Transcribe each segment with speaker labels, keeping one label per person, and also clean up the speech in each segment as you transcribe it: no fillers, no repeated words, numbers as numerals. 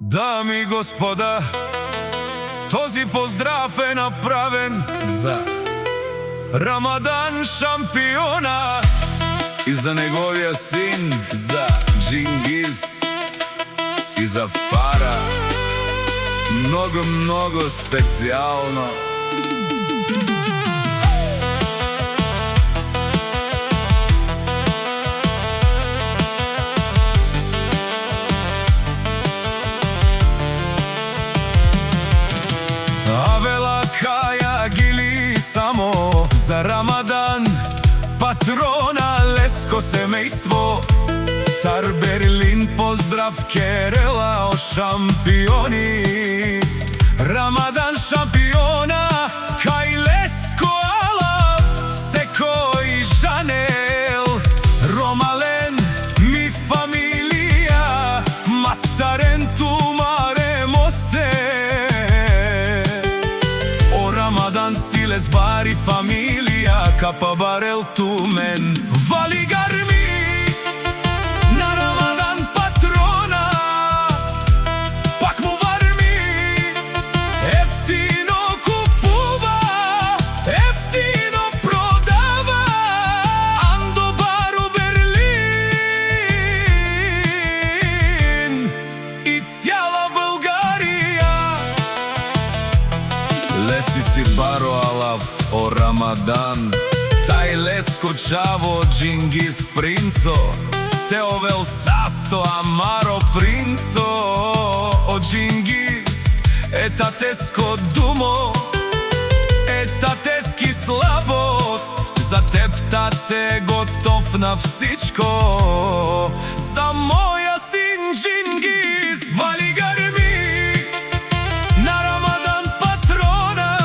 Speaker 1: Дами и господа, този поздрав е направен за Рамадан шампиона и за неговия син, за Джингис и за Фара. Много специално. За Рамадан, патрона, Леско семејство, Тар Берлин, поздрав Керела, о шампиони. Рамадан шампиона, кај Леско Алав, секој Жанел, Ромален, ми фамилија, Мастарен тумаре мосте. О Рамадан силес бари фамилија, капа барел тумен, вали гарми на Рамадан патрона, пак му варми, ефтино купува, ефтино продава, Андо бару Берлин и цяла Българија. Леси си баро Алав, о Рамадан, тај Леско Чаво, Джингис принцо, Теовел Састо, Амаро принцо, о Джингис, е татеско думо, е татески слабост, за теб тате готов на всичко, за моја син Джингис, вали гарми на Рамадан патрона,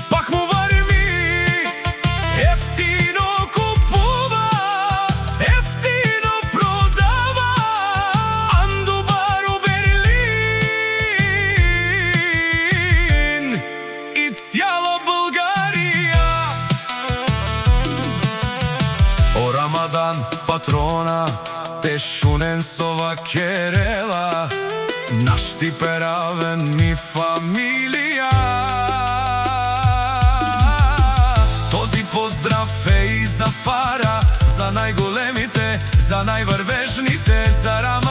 Speaker 1: пак му варми, ефтино купува, ефтино продава, Андо бару Берлин и цяла Българија. О Рамадан патрона, те шунен сова Керела, наш ти перавен ми фамилија. Този поздрав е и за Фара, за најголемите, за најврвежните, за Рамадан.